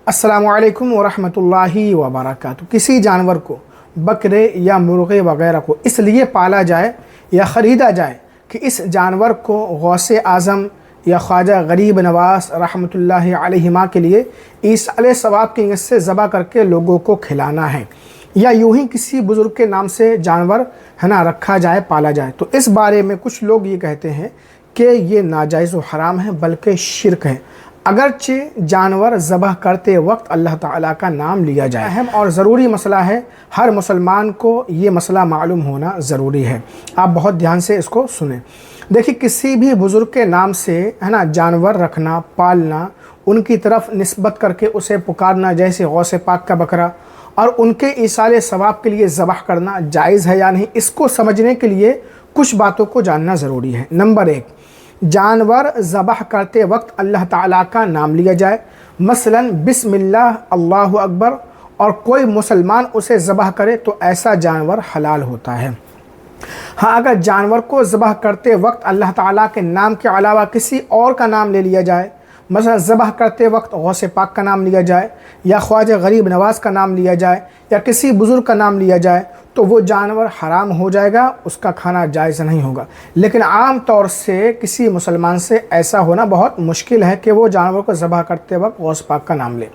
अस्सलामु अलैकुम वरहमतुल्लाहि वबरकातुहू। किसी जानवर को, बकरे या मुर्गे वगैरह को इसलिए पाला जाए या ख़रीदा जाए कि इस जानवर को गौसे आज़म या ख्वाजा गरीब नवाज़ रहमतुल्लाहि अलैहिमा के लिए ईसाले सवाब की नीयत से ज़बह करके लोगों को खिलाना है, या यूं ही किसी बुज़ुर्ग के नाम से जानवर है ना रखा जाए, पाला जाए। तो इस बारे में कुछ लोग ये कहते हैं कि ये नाजायज़ व हराम है, बल्कि शिरक है। अगरचे जानवर ज़बह करते वक्त अल्लाह ताला का नाम लिया जाए। अहम और ज़रूरी मसला है, हर मुसलमान को ये मसला मालूम होना ज़रूरी है। आप बहुत ध्यान से इसको सुने। देखिए, किसी भी बुज़ुर्ग के नाम से है ना जानवर रखना, पालना, उनकी तरफ निस्बत करके उसे पुकारना, जैसे गौसे पाक का बकरा, और उनके ईसाले सवाब के लिए ज़बह करना जायज़ है या नहीं, इसको समझने के लिए कुछ बातों को जानना ज़रूरी है। नंबर 1, जानवर ज़बह करते वक्त अल्लाह ताला का नाम लिया जाए, मसलन बिस्मिल्लाह, अल्लाहु अकबर, और कोई मुसलमान उसे ज़बह करे तो ऐसा जानवर हलाल होता है। हाँ, अगर जानवर को ज़बह करते वक्त अल्लाह ताला के नाम के अलावा किसी और का नाम ले लिया जाए, मसलन ज़बह करते वक्त गौसे पाक का नाम लिया जाए, या ख्वाजा गरीब नवाज़ का नाम लिया जाए, या किसी बुज़ुर्ग का नाम लिया जाए, तो वो जानवर हराम हो जाएगा, उसका खाना जायज़ नहीं होगा। लेकिन आम तौर से किसी मुसलमान से ऐसा होना बहुत मुश्किल है कि वो जानवर को ज़बह करते वक्त गौस पाक का नाम ले।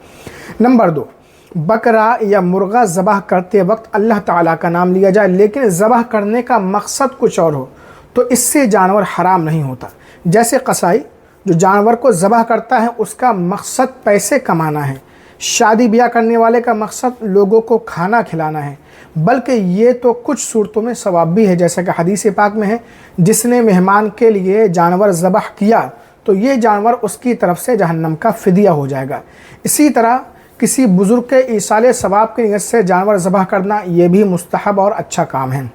नंबर 2, बकरा या मुर्गा ज़बह करते वक्त अल्लाह ताला का नाम लिया जाए, लेकिन ज़बह करने का मकसद कुछ और हो, तो इससे जानवर हराम नहीं होता। जैसे कसाई जो जानवर को ज़बह करता है, उसका मकसद पैसे कमाना है, शादी ब्याह करने वाले का मकसद लोगों को खाना खिलाना है, बल्कि ये तो कुछ सूरतों में सवाब भी है, जैसा कि हदीस पाक में है, जिसने मेहमान के लिए जानवर ज़बह किया तो ये जानवर उसकी तरफ से जहन्नम का फ़िदिया हो जाएगा। इसी तरह किसी बुज़ुर्ग के ईसाले सवाब की नीयत से जानवर ज़बह करना ये भी मुस्तहब और अच्छा काम है।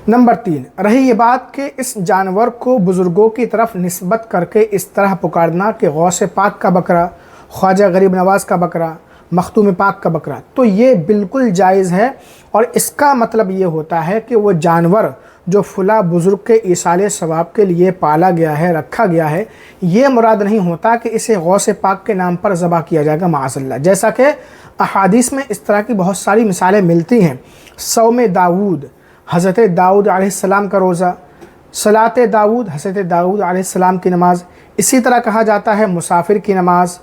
नंबर 3, रही ये बात कि इस जानवर को बुज़ुर्गों की तरफ निस्बत करके इस तरह पुकारना कि गौसे पाक का बकरा, ख्वाजा गरीब नवाज़ का बकरा, मखदूम पाक का बकरा, तो ये बिल्कुल जायज़ है। और इसका मतलब ये होता है कि वो जानवर जो फ़ुला बुज़ुर्ग के ईसाले सवाब के लिए पाला गया है, रखा गया है, ये मुराद नहीं होता कि इसे गौसे पाक के नाम पर ज़बह किया जाएगा माअज़ल्लाह। जैसा कि अहादीस में इस तरह की बहुत सारी मिसालें मिलती हैं। सौम दाऊद, हज़रत दाऊद अलैहिस्सलाम का रोज़ा, सलात दाऊद, हज़रत दाऊद अलैहिस्सलाम की नमाज़, इसी तरह कहा जाता है मुसाफिर की नमाज़,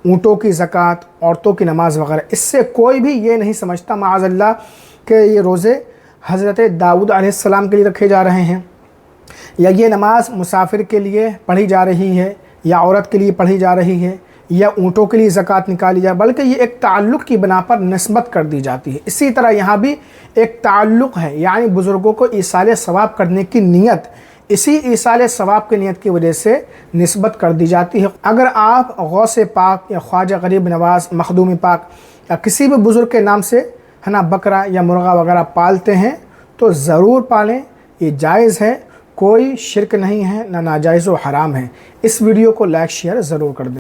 ऊँटों की ज़कात, औरतों की नमाज़ वगैरह। इससे कोई भी ये नहीं समझता माअज़ल्लाह कि ये रोज़े हज़रत दाऊद अलैहिस्सलाम के लिए रखे जा रहे हैं, या ये नमाज़ मुसाफिर के लिए पढ़ी जा रही है, या औरत के लिए पढ़ी जा रही है, या ऊँटों के लिए ज़कात निकाली जाए, बल्कि ये एक ताल्लुक़ की बिना पर निस्बत कर दी जाती है। इसी तरह यहाँ भी एक ताल्लुक़ है, यानी बुज़ुर्गों को ईसाले सवाब करने की नीयत इसी ईसाले सवाब की नीयत की वजह से निस्बत कर दी जाती है। अगर आप गौसे पाक या ख्वाजा गरीब नवाज़, मखदूम पाक, या किसी भी बुज़ुर्ग के नाम से है ना बकरा या मुर्गा वगैरह पालते हैं तो ज़रूर पालें, ये जायज़ है, कोई शिरक नहीं है, ना नाजायज़ व हराम है। इस वीडियो को लाइक शेयर ज़रूर कर दें।